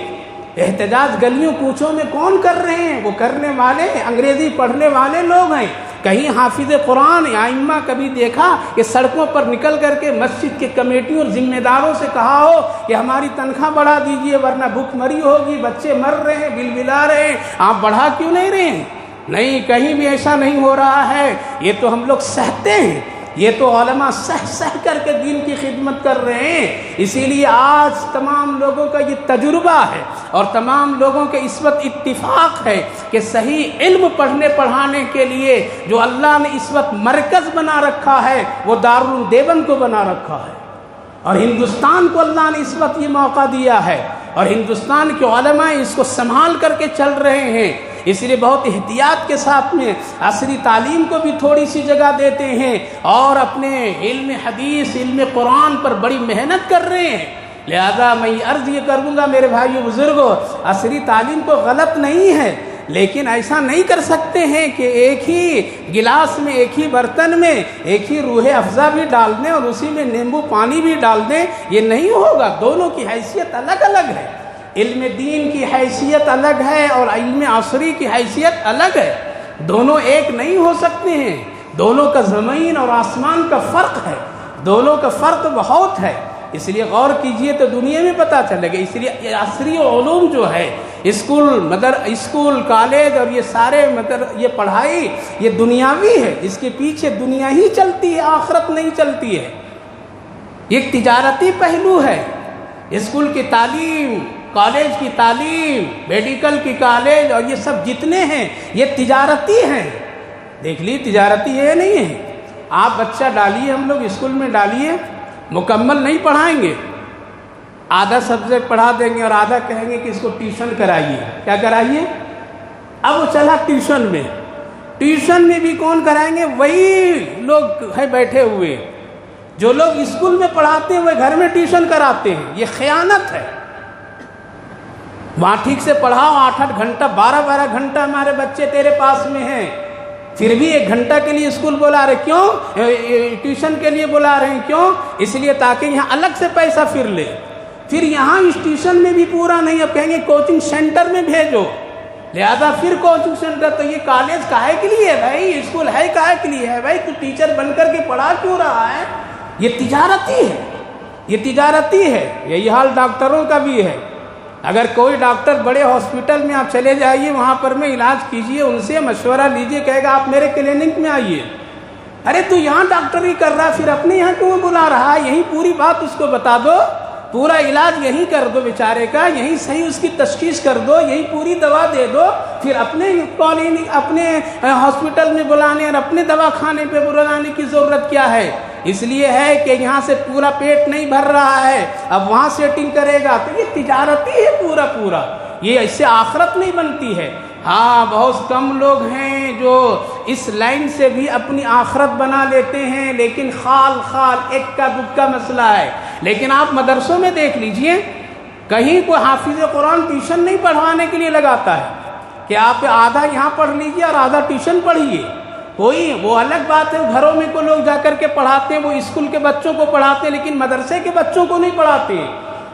احتجاج گلیوں کوچوں میں کون کر رہے ہیں؟ وہ کرنے والے انگریزی پڑھنے والے لوگ ہیں۔ کہیں حافظ قرآن یا ائمہ کبھی دیکھا کہ سڑکوں پر نکل کر کے مسجد کے کمیٹیوں اور ذمہ داروں سے کہا ہو کہ ہماری تنخواہ بڑھا دیجئے ورنہ بھوک مری ہوگی، بچے مر رہے ہیں، بل بلا رہے ہیں، آپ بڑھا کیوں نہیں رہے ہیں؟ نہیں، کہیں بھی ایسا نہیں ہو رہا ہے۔ یہ تو ہم لوگ سہتے ہیں، یہ تو علماء سہ کر کے دین کی خدمت کر رہے ہیں۔ اسی لیے آج تمام لوگوں کا یہ تجربہ ہے اور تمام لوگوں کے اس وقت اتفاق ہے کہ صحیح علم پڑھنے پڑھانے کے لیے جو اللہ نے اس وقت مرکز بنا رکھا ہے وہ دارالدیوبند کو بنا رکھا ہے۔ اور ہندوستان کو اللہ نے اس وقت یہ موقع دیا ہے اور ہندوستان کے علماء اس کو سنبھال کر کے چل رہے ہیں، اس لیے بہت احتیاط کے ساتھ میں عصری تعلیم کو بھی تھوڑی سی جگہ دیتے ہیں اور اپنے علم حدیث علم قرآن پر بڑی محنت کر رہے ہیں۔ لہذا میں یہ عرض یہ کروں گا میرے بھائیو بزرگوں، عصری تعلیم کو غلط نہیں ہے، لیکن ایسا نہیں کر سکتے ہیں کہ ایک ہی گلاس میں ایک ہی برتن میں ایک ہی روح افزا بھی ڈال دیں اور اسی میں نیمبو پانی بھی ڈال دیں، یہ نہیں ہوگا۔ دونوں کی حیثیت الگ الگ ہے، علم دین کی حیثیت الگ ہے اور علم عصری کی حیثیت الگ ہے، دونوں ایک نہیں ہو سکتے ہیں، دونوں کا زمین اور آسمان کا فرق ہے، دونوں کا فرق بہت ہے، اس لیے غور کیجئے تو دنیا میں پتہ چلے گا۔ اس لیے عصری علوم جو ہے اسکول کالج اور یہ سارے یہ پڑھائی یہ دنیاوی ہے، اس کے پیچھے دنیا ہی چلتی ہے، آخرت نہیں چلتی ہے، ایک تجارتی پہلو ہے۔ اسکول کی تعلیم، کالج کی تعلیم، میڈیکل کی کالج اور یہ سب جتنے ہیں یہ تجارتی ہیں، دیکھ لی تجارتی ہے یا نہیں ہے؟ آپ بچہ ڈالیے، ہم لوگ اسکول میں ڈالیے، مکمل نہیں پڑھائیں گے، آدھا سبجیکٹ پڑھا دیں گے اور آدھا کہیں گے کہ اس کو ٹیوشن کرائیے۔ کیا کرائیے؟ اب وہ چلا ٹیوشن میں، ٹیوشن میں بھی کون کرائیں گے؟ وہی لوگ ہیں بیٹھے ہوئے، جو لوگ اسکول میں پڑھاتے ہیں وہ گھر میں ٹیوشن کراتے ہیں، یہ خیانت ہے۔ وہاں ٹھیک سے پڑھاؤ، 8-8 گھنٹہ 12-12 گھنٹہ ہمارے بچے تیرے پاس میں ہیں، پھر بھی 1 گھنٹہ کے لیے اسکول بلا رہے، کیوں؟ ٹیوشن کے لیے بلا رہے ہیں، کیوں؟ اس لیے تاکہ یہاں الگ سے پیسہ پھر لے، پھر یہاں اس ٹیوشن میں بھی پورا نہیں، اب کہیں گے کوچنگ سینٹر میں بھیجو، لہذا پھر کوچنگ سینٹر۔ تو یہ کالج کاہے کے لیے ہے بھائی؟ اسکول ہے کاہے کے لیے ہے بھائی؟ تو ٹیچر بن کر کے پڑھا کیوں رہا ہے؟ یہ تجارتی ہے، یہ تجارتی ہے۔ یہی حال ڈاکٹروں کا بھی ہے، اگر کوئی ڈاکٹر بڑے ہاسپٹل میں آپ چلے جائیے، وہاں پر میں علاج کیجئے، ان سے مشورہ لیجئے، کہے گا آپ میرے کلینک میں آئیے۔ ارے تو یہاں ڈاکٹری کر رہا، پھر اپنے یہاں کیوں بلا رہا ہے؟ یہی پوری بات اس کو بتا دو، پورا علاج یہی کر دو بیچارے کا، یہی صحیح اس کی تشخیص کر دو، یہی پوری دوا دے دو، پھر اپنے کلینک اپنے ہاسپٹل میں بلانے اور اپنے دوا خانے پہ بلانے کی ضرورت کیا ہے؟ اس لیے ہے کہ یہاں سے پورا پیٹ نہیں بھر رہا ہے، اب وہاں سیٹنگ کرے گا، تو یہ تجارتی ہے پورا، یہ اس سے آخرت نہیں بنتی ہے۔ ہاں بہت کم لوگ ہیں جو اس لائن سے بھی اپنی آخرت بنا لیتے ہیں، لیکن خال اکا دکا مسئلہ ہے۔ لیکن آپ مدرسوں میں دیکھ لیجئے، کہیں کوئی حافظ قرآن ٹیوشن نہیں پڑھوانے کے لیے لگاتا ہے کہ آپ آدھا یہاں پڑھ لیجئے اور آدھا ٹیوشن پڑھیے، کوئی وہ الگ بات ہے، گھروں میں کوئی لوگ جا کر کے پڑھاتے ہیں، وہ اسکول کے بچوں کو پڑھاتے ہیں، لیکن مدرسے کے بچوں کو نہیں پڑھاتے ہیں۔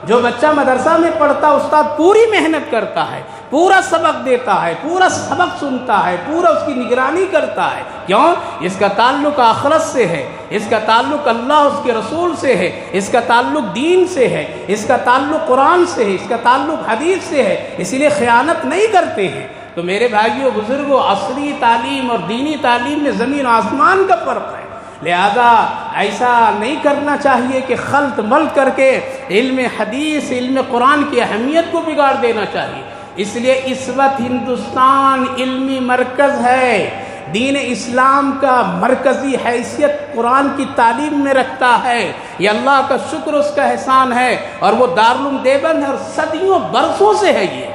جو بچہ مدرسہ میں پڑھتا، استاد پوری محنت کرتا ہے، پورا سبق دیتا ہے، پورا سبق سنتا ہے، پورا اس کی نگرانی کرتا ہے، کیوں؟ اس کا تعلق آخرت سے ہے، اس کا تعلق اللہ اس کے رسول سے ہے، اس کا تعلق دین سے ہے، اس کا تعلق قرآن سے ہے، اس کا تعلق حدیث سے ہے، اسی لیے خیانت نہیں کرتے ہیں۔ تو میرے بھائیوں بزرگوں، عصری تعلیم اور دینی تعلیم میں زمین و آسمان کا فرق ہے، لہذا ایسا نہیں کرنا چاہیے کہ خلط ملط کر کے علم حدیث علم قرآن کی اہمیت کو بگاڑ دینا چاہیے۔ اس لیے اس وقت ہندوستان علمی مرکز ہے، دین اسلام کا مرکزی حیثیت قرآن کی تعلیم میں رکھتا ہے، یہ اللہ کا شکر، اس کا احسان ہے، اور وہ دارالعلوم دیوبند ہے اور صدیوں برسوں سے ہے یہ۔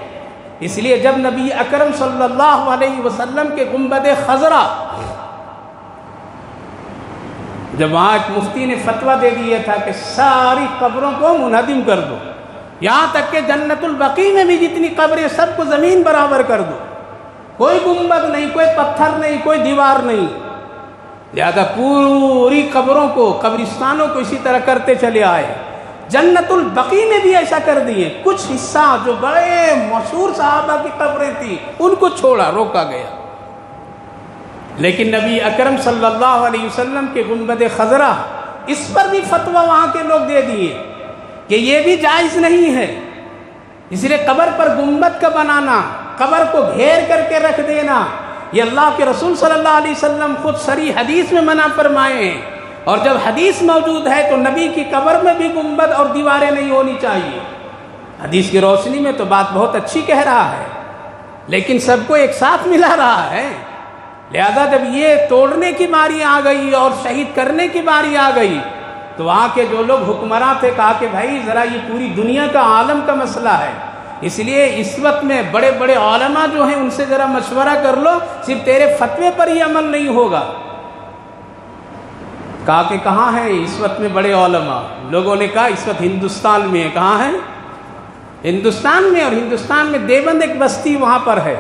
اس لیے جب نبی اکرم صلی اللہ علیہ وسلم کے گنبد خضرا، جب وہاں ایک مفتی نے فتویٰ دے دیا تھا کہ ساری قبروں کو منہدم کر دو، یہاں تک کہ جنت البقیع میں بھی جتنی قبریں سب کو زمین برابر کر دو، کوئی گنبد نہیں، کوئی پتھر نہیں، کوئی دیوار نہیں، لہذا پوری قبروں کو، قبرستانوں کو اسی طرح کرتے چلے آئے۔ جنت البقیع میں بھی ایسا کر دیے، کچھ حصہ جو بڑے مشہور صحابہ کی قبریں تھیں ان کو چھوڑا، روکا گیا، لیکن نبی اکرم صلی اللہ علیہ وسلم کے گنبد خضرا، اس پر بھی فتویٰ وہاں کے لوگ دے دیے کہ یہ بھی جائز نہیں ہے۔ اس لیے قبر پر گنبد کا بنانا، قبر کو گھیر کر کے رکھ دینا، یہ اللہ کے رسول صلی اللہ علیہ وسلم خود صریح حدیث میں منع فرمائے ہیں، اور جب حدیث موجود ہے تو نبی کی قبر میں بھی گنبد اور دیواریں نہیں ہونی چاہیے۔ حدیث کی روشنی میں تو بات بہت اچھی کہہ رہا ہے، لیکن سب کو ایک ساتھ ملا رہا ہے، لہذا جب یہ توڑنے کی باری آ گئی اور شہید کرنے کی باری آ گئی تو وہاں کے جو لوگ حکمراں تھے کہا کہ بھائی ذرا یہ پوری دنیا کا عالم کا مسئلہ ہے، اس لیے اس وقت میں بڑے بڑے علماء جو ہیں ان سے ذرا مشورہ کر لو، صرف تیرے فتوے پر ہی عمل نہیں ہوگا۔ کہا کہ کہاں ہیں اس وقت میں بڑے علماء؟ لوگوں نے کہا اس وقت ہندوستان میں ہے۔ کہاں ہے؟ ہندوستان میں، اور ہندوستان میں دیوبند ایک بستی وہاں پر ہے،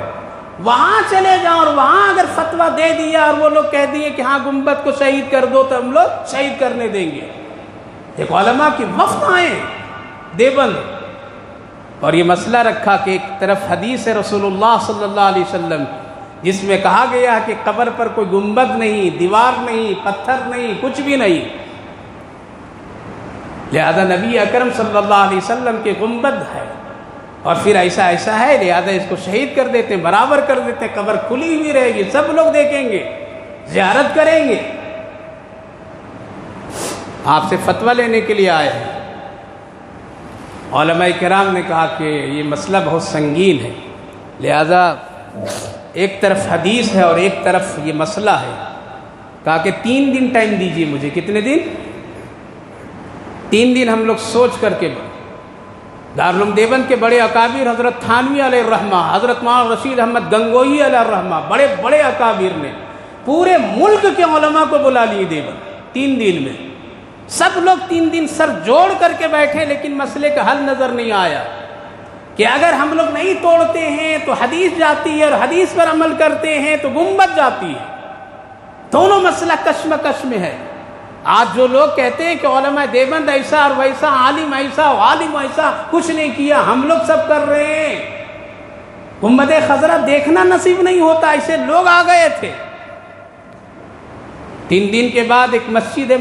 وہاں چلے جاؤ اور وہاں اگر فتویٰ دے دیا اور وہ لوگ کہہ دیے کہ ہاں گنبد کو شہید کر دو تو ہم لوگ شہید کرنے دیں گے۔ ایک علماء کی وفد آئے دیوبند، اور یہ مسئلہ رکھا کہ ایک طرف حدیث ہے رسول اللہ صلی اللہ علیہ وسلم جس میں کہا گیا کہ قبر پر کوئی گنبد نہیں، دیوار نہیں، پتھر نہیں، کچھ بھی نہیں، لہذا نبی اکرم صلی اللہ علیہ وسلم کے گنبد ہے، اور پھر ایسا ہے لہذا اس کو شہید کر دیتے ہیں، برابر کر دیتے ہیں، قبر کھلی ہوئی رہے گی، سب لوگ دیکھیں گے، زیارت کریں گے۔ آپ سے فتویٰ لینے کے لیے آئے ہیں۔ علماء کرام نے کہا کہ یہ مسئلہ بہت سنگین ہے، لہذا ایک طرف حدیث ہے اور ایک طرف یہ مسئلہ ہے۔ کہا کہ 3 دن ٹائم دیجیے مجھے۔ کتنے دن؟ 3 دن ہم لوگ سوچ کر کے دارالعلوم دیوبند کے بڑے اکابر حضرت تھانوی علیہ الرحمہ، حضرت مولانا رشید احمد گنگوئی علیہ الرحمہ، بڑے بڑے اکابر نے پورے ملک کے علماء کو بلا لیے دیوبند 3 دن میں۔ سب لوگ 3 دن سر جوڑ کر کے بیٹھے، لیکن مسئلے کا حل نظر نہیں آیا کہ اگر ہم لوگ نہیں توڑتے ہیں تو حدیث جاتی ہے، اور حدیث پر عمل کرتے ہیں تو گنبد جاتی ہے۔ دونوں مسئلہ کشمکش میں ہے۔ آج جو لوگ کہتے ہیں کہ علماء دیوبند ایسا اور ویسا، عالم ایسا عالم ایسا، کچھ نہیں کیا، ہم لوگ سب کر رہے ہیں۔ گنبد خضرا دیکھنا نصیب نہیں ہوتا، ایسے لوگ آ گئے تھے۔ 3 دن کے بعد ایک مسجد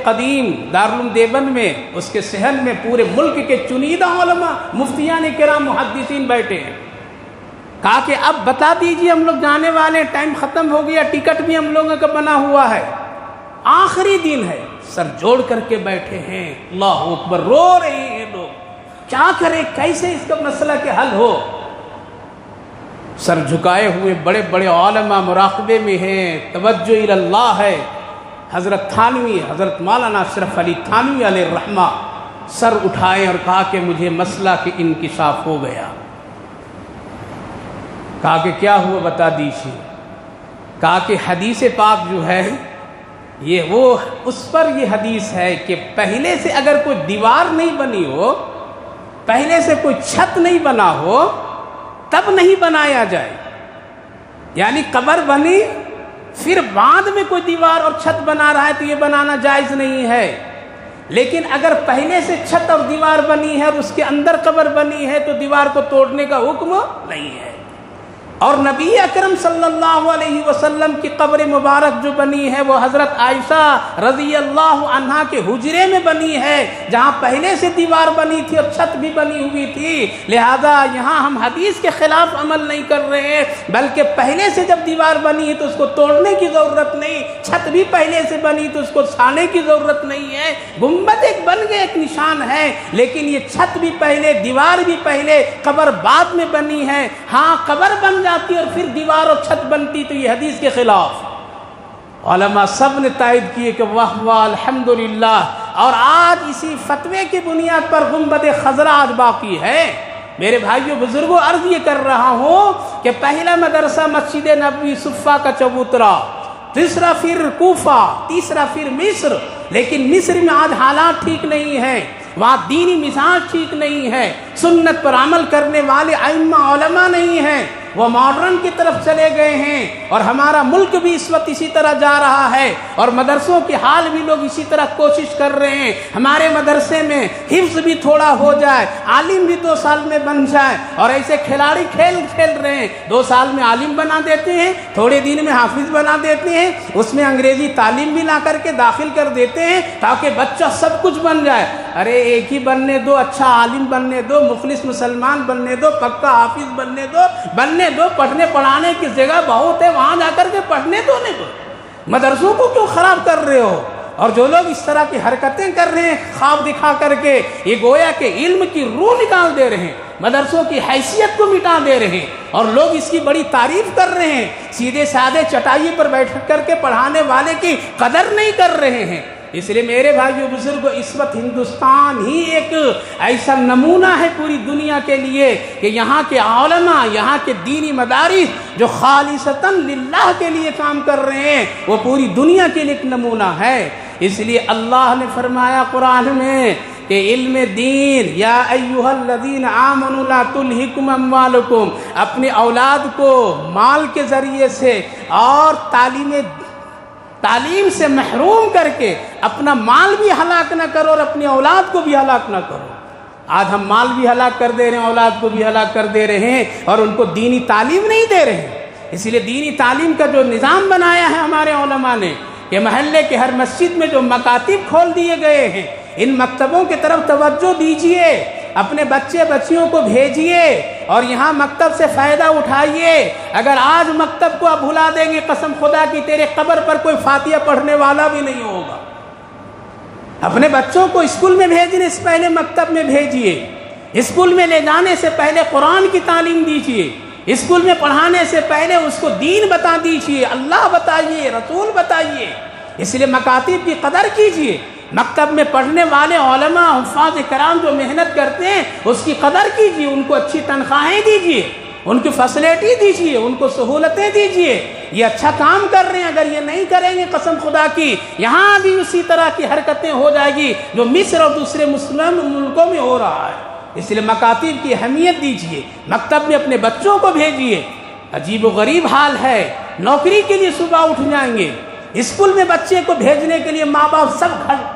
قدیم دارالعلوم دیوبند میں، اس کے صحن میں پورے ملک کے چنیدہ علماء، مفتیان کرام، محدثین بیٹھے ہیں۔ کہا کہ اب بتا دیجیے، ہم لوگ جانے والے، ٹائم ختم ہو گیا، ٹکٹ بھی ہم لوگوں کا بنا ہوا ہے، آخری دن ہے۔ سر جوڑ کر کے بیٹھے ہیں، اللہ اکبر، رو رہے ہیں لوگ، کیا کریں، کیسے اس کا مسئلہ کے حل ہو۔ سر جھکائے ہوئے بڑے بڑے علماء مراقبے میں ہیں، توجہ اللہ ہے۔ حضرت تھانوی، حضرت مولانا اشرف علی تھانوی علیہ الرحمہ سر اٹھائے اور کہا کہ مجھے مسئلہ کے انکشاف ہو گیا۔ کہا کہ کیا ہوا بتا دیجیے۔ کہا کہ حدیث پاک جو ہے یہ وہ اس پر یہ حدیث ہے کہ پہلے سے اگر کوئی دیوار نہیں بنی ہو، پہلے سے کوئی چھت نہیں بنا ہو، تب نہیں بنایا جائے۔ یعنی قبر بنی پھر بعد میں کوئی دیوار اور چھت بنا رہا ہے تو یہ بنانا جائز نہیں ہے، لیکن اگر پہلے سے چھت اور دیوار بنی ہے اور اس کے اندر قبر بنی ہے تو دیوار کو توڑنے کا حکم نہیں ہے۔ اور نبی اکرم صلی اللہ علیہ وسلم کی قبر مبارک جو بنی ہے وہ حضرت عائشہ رضی اللہ عنہا کے حجرے میں بنی ہے، جہاں پہلے سے دیوار بنی تھی اور چھت بھی بنی ہوئی تھی۔ لہذا یہاں ہم حدیث کے خلاف عمل نہیں کر رہے ہیں، بلکہ پہلے سے جب دیوار بنی ہے تو اس کو توڑنے کی ضرورت نہیں، چھت بھی پہلے سے بنی تو اس کو چھانے کی ضرورت نہیں ہے۔ گنبد ایک بن گئے، ایک نشان ہے، لیکن یہ چھت بھی پہلے، دیوار بھی پہلے، قبر بعد میں بنی ہے۔ ہاں قبر بن جاتی اور پھر دیوار اور چھت بنتی تو یہ حدیث کے خلاف۔ علماء سب نے تائید کیے کہ واہ واہ الحمدللہ، اور آج اسی فتوے کی بنیاد پر گنبد خضرا آج باقی ہے۔ میرے بھائیوں بزرگوں، عرض یہ کر رہا ہوں کہ پہلا مدرسہ مسجد نبوی صفا کا چبوترا، دوسرا پھر کوفہ، تیسرا پھر مصر، لیکن مصر میں آج حالات ٹھیک نہیں ہیں، وہاں دینی مزاج ٹھیک نہیں ہے، سنت پر عمل کرنے والے ائمہ علماء نہیں ہیں، وہ ماڈرن کی طرف چلے گئے ہیں، اور ہمارا ملک بھی اس وقت اسی طرح جا رہا ہے، اور مدرسوں کی حال بھی لوگ اسی طرح کوشش کر رہے ہیں۔ ہمارے مدرسے میں حفظ بھی تھوڑا ہو جائے، عالم بھی 2 سال میں بن جائے، اور ایسے کھلاڑی کھیل رہے ہیں، 2 سال میں عالم بنا دیتے ہیں، تھوڑے دن میں حافظ بنا دیتے ہیں، اس میں انگریزی تعلیم بھی لا کر کے داخل کر دیتے ہیں تاکہ بچہ سب کچھ بن جائے۔ ارے ایک ہی بننے دو، اچھا عالم بننے دو، مخلص مسلمان بننے دو، پکا حافظ بننے دو، پڑھنے پڑھانے کی جگہ بہت ہے، وہاں جا کر کے پڑھنے دو۔ مدرسوں کو کیوں خراب کر رہے ہو؟ اور جو لوگ اس طرح کی حرکتیں کر رہے ہیں خواب دکھا کر کے، یہ گویا کہ علم کی روح نکال دے رہے ہیں، مدرسوں کی حیثیت کو مٹا دے رہے ہیں، اور لوگ اس کی بڑی تعریف کر رہے ہیں، سیدھے سادے چٹائی پر بیٹھ کر کے پڑھانے والے کی قدر نہیں کر رہے ہیں۔ اس لیے میرے بھائیو بزرگوں، اس وقت ہندوستان ہی ایک ایسا نمونہ ہے پوری دنیا کے لیے کہ یہاں کے علماء، یہاں کے دینی مدارس جو خالصتاً للہ کے لیے کام کر رہے ہیں، وہ پوری دنیا کے لیے ایک نمونہ ہے۔ اس لیے اللہ نے فرمایا قرآن میں کہ علم دین، یا ایھا الذین آمنوا لا تلہکم اموالکم، اپنی اولاد کو مال کے ذریعے سے اور تعلیم سے محروم کر کے اپنا مال بھی ہلاک نہ کرو اور اپنی اولاد کو بھی ہلاک نہ کرو۔ آج ہم مال بھی ہلاک کر دے رہے ہیں، اولاد کو بھی ہلاک کر دے رہے ہیں اور ان کو دینی تعلیم نہیں دے رہے ہیں۔ اس لیے دینی تعلیم کا جو نظام بنایا ہے ہمارے علماء نے کہ محلے کے ہر مسجد میں جو مکاتب کھول دیے گئے ہیں، ان مکتبوں کی طرف توجہ دیجئے، اپنے بچے بچیوں کو بھیجئے اور یہاں مکتب سے فائدہ اٹھائیے۔ اگر آج مکتب کو آپ بھلا دیں گے، قسم خدا کی تیرے قبر پر کوئی فاتحہ پڑھنے والا بھی نہیں ہوگا۔ اپنے بچوں کو اسکول میں بھیجنے سے پہلے مکتب میں بھیجئے، اسکول میں لے جانے سے پہلے قرآن کی تعلیم دیجئے، اسکول میں پڑھانے سے پہلے اس کو دین بتا دیجئے، اللہ بتائیے، رسول بتائیے۔ اس لیے مکاتب کی قدر کیجئے، مکتب میں پڑھنے والے علماء حفاظ کرام جو محنت کرتے ہیں اس کی قدر کیجئے، ان کو اچھی تنخواہیں دیجئے، ان کی فیسلٹی دیجئے، ان کو سہولتیں دیجئے۔ یہ اچھا کام کر رہے ہیں، اگر یہ نہیں کریں گے قسم خدا کی یہاں بھی اسی طرح کی حرکتیں ہو جائے گی جو مصر اور دوسرے مسلم ملکوں میں ہو رہا ہے۔ اس لیے مکاتب کی اہمیت دیجئے، مکتب میں اپنے بچوں کو بھیجئے۔ عجیب و غریب حال ہے، نوکری کے لیے صبح اٹھ جائیں گے، اسکول میں بچے کو بھیجنے کے لیے ماں باپ سب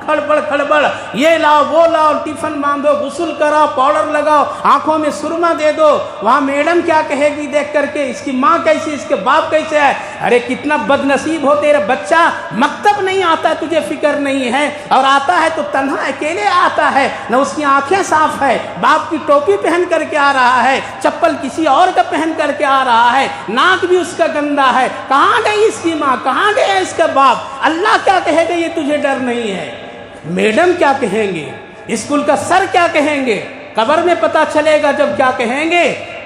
کھڑبڑ، یہ لاؤ وہ لاؤ، ٹفن باندھو، غسل کراؤ، پاؤڈر لگاؤ، آنکھوں میں سرما دے دو، وہاں میڈم کیا کہے گی دیکھ کر کے، اس کی ماں کیسی، اس کے باپ کیسے ہے۔ ارے کتنا بد نصیب ہو تیرا بچہ، مکتب نہیں آتا تجھے فکر نہیں ہے، اور آتا ہے تو تنہا اکیلے آتا ہے، نہ اس کی آنکھیں صاف ہے، باپ کی ٹوپی پہن کر کے آ رہا ہے، چپل کسی اور کا پہن کر کے آ رہا ہے، ناک بھی اس کا گندا ہے، کہاں گئی اس کی ماں، کہاں گیا اس کا باپ۔ اللہ کیا کہے گا یہ تجھے ڈر نہیں ہے، میڈم کیا کہیں گے، اسکول کا سر کیا کہیں گے، قبر میں پتہ چلے گا جب کیا کہیں گے۔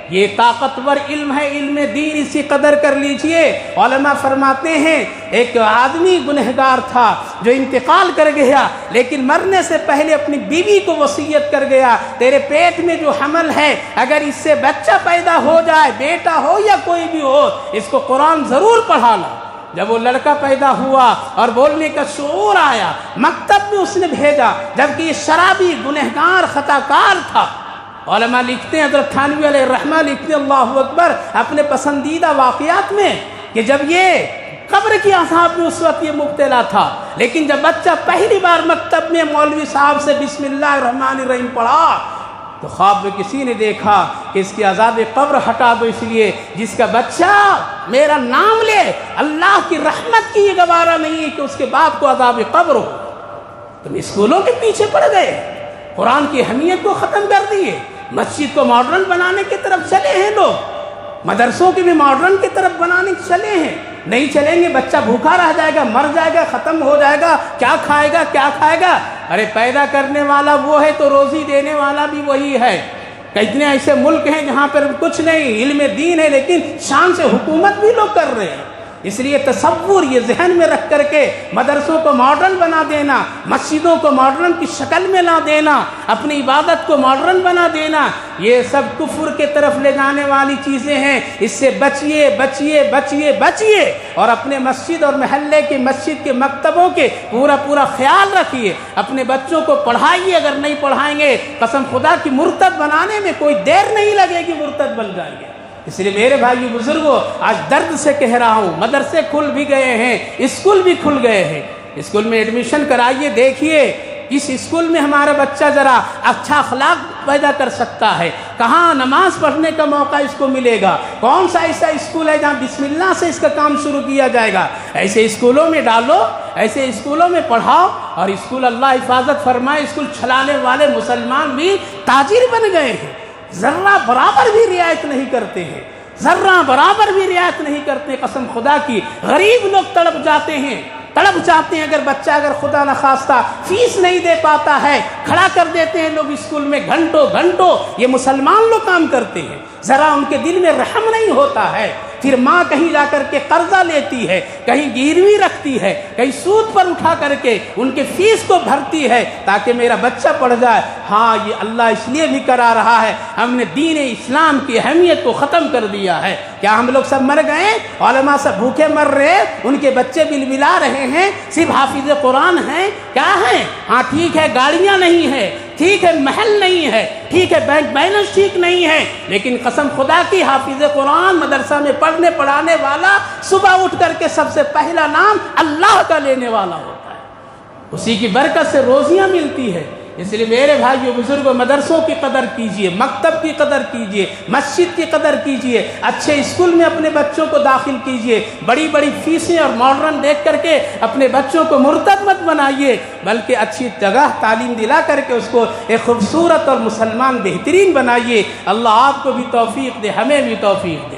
یہ طاقتور علم ہے، علم دین، اسی قدر کر لیجئے۔ علماء فرماتے ہیں ایک آدمی گنہگار تھا جو انتقال کر گیا، لیکن مرنے سے پہلے اپنی بیوی کو وصیت کر گیا، تیرے پیٹ میں جو حمل ہے اگر اس سے بچہ پیدا ہو جائے، بیٹا ہو یا کوئی بھی ہو، اس کو قرآن ضرور پڑھانا۔ جب وہ لڑکا پیدا ہوا اور بولنے کا شعور آیا، مکتب میں اس نے بھیجا، جبکہ یہ شرابی گنہگار خطاکار تھا۔ علماء لکھتے ہیں، حضرت تھانوی علیہ الرحمہ لکھتے ہیں اللہ اکبر اپنے پسندیدہ واقعات میں کہ جب یہ قبر کی عذاب میں اس وقت یہ مبتلا تھا، لیکن جب بچہ پہلی بار مکتب میں مولوی صاحب سے بسم اللہ الرحمن الرحیم پڑھا تو خواب میں کسی نے دیکھا کہ اس کی عذاب قبر ہٹا دو، اس لیے جس کا بچہ میرا نام لے اللہ کی رحمت کی یہ گوارا نہیں ہے کہ اس کے باپ کو عذاب قبر ہو۔ تم اسکولوں کے پیچھے پڑ گئے، قرآن کی اہمیت کو ختم کر دیے، مسجد کو ماڈرن بنانے کی طرف چلے ہیں لوگ، مدرسوں کی بھی ماڈرن کی طرف بنانے چلے ہیں۔ نہیں چلیں گے بچہ بھوکا رہ جائے گا، مر جائے گا، ختم ہو جائے گا، کیا کھائے گا کیا کھائے گا۔ ارے پیدا کرنے والا وہ ہے تو روزی دینے والا بھی وہی ہے۔ کتنے ایسے ملک ہیں جہاں پر کچھ نہیں، علم دین ہے لیکن شان سے حکومت بھی لوگ کر رہے ہیں۔ اس لیے تصور یہ ذہن میں رکھ کر کے مدرسوں کو ماڈرن بنا دینا، مسجدوں کو ماڈرن کی شکل میں لا دینا، اپنی عبادت کو ماڈرن بنا دینا، یہ سب کفر کے طرف لے جانے والی چیزیں ہیں۔ اس سے بچیے بچیے بچیے بچیے، اور اپنے مسجد اور محلے کے مسجد کے مکتبوں کے پورا خیال رکھیے، اپنے بچوں کو پڑھائیے۔ اگر نہیں پڑھائیں گے قسم خدا کی مرتد بنانے میں کوئی دیر نہیں لگے گی، مرتد بن جائیں گے۔ اس لیے میرے بھائیو بزرگوں، آج درد سے کہہ رہا ہوں، مدرسے کھل بھی گئے ہیں، اسکول بھی کھل گئے ہیں، اسکول میں ایڈمیشن کرائیے، دیکھیے اس اسکول میں ہمارا بچہ ذرا اچھا اخلاق پیدا کر سکتا ہے، کہاں نماز پڑھنے کا موقع اس کو ملے گا، کون سا ایسا اسکول ہے جہاں بسم اللہ سے اس کا کام شروع کیا جائے گا۔ ایسے اسکولوں میں ڈالو، ایسے اسکولوں میں پڑھاؤ، اور اسکول اللہ حفاظت فرمائے، اسکول چلانے والے مسلمان بھی تاجر بن گئے ہیں، ذرہ برابر بھی رعایت نہیں کرتے ہیں، ذرہ برابر بھی رعایت نہیں کرتے۔ قسم خدا کی غریب لوگ تڑپ جاتے ہیں، اگر بچہ اگر خدا نخواستہ فیس نہیں دے پاتا ہے، کھڑا کر دیتے ہیں لوگ اسکول میں گھنٹوں۔ یہ مسلمان لوگ کام کرتے ہیں، ذرا ان کے دل میں رحم نہیں ہوتا ہے۔ پھر ماں کہیں جا کر کے قرضہ لیتی ہے، کہیں گیروی رکھتی ہے، کہیں سود پر اٹھا کر کے ان کے فیس کو بھرتی ہے تاکہ میرا بچہ پڑھ جائے۔ ہاں یہ اللہ اس لیے بھی کرا رہا ہے، ہم نے دین اسلام کی اہمیت کو ختم کر دیا ہے۔ کیا ہم لوگ سب مر گئے؟ علماء سب بھوکے مر رہے، ان کے بچے بلبلا رہے ہیں، صرف حافظ قرآن ہیں؟ کیا ہیں؟ ہاں ٹھیک ہے گاڑیاں نہیں ہیں، ٹھیک ہے محل نہیں ہے، ٹھیک ہے بینک بیلنس ٹھیک نہیں ہے، لیکن قسم خدا کی حافظ قرآن مدرسہ میں پڑھنے پڑھانے والا صبح اٹھ کر کے سب سے پہلا نام اللہ کا لینے والا ہوتا ہے، اسی کی برکت سے روزیاں ملتی ہے۔ اس لیے میرے بھائیو بزرگوں، مدرسوں کی قدر کیجئے، مکتب کی قدر کیجئے، مسجد کی قدر کیجئے، اچھے اسکول میں اپنے بچوں کو داخل کیجئے، بڑی بڑی فیسیں اور ماڈرن دیکھ کر کے اپنے بچوں کو مرتد مت بنائیے، بلکہ اچھی جگہ تعلیم دلا کر کے اس کو ایک خوبصورت اور مسلمان بہترین بنائیے۔ اللہ آپ کو بھی توفیق دے، ہمیں بھی توفیق دے۔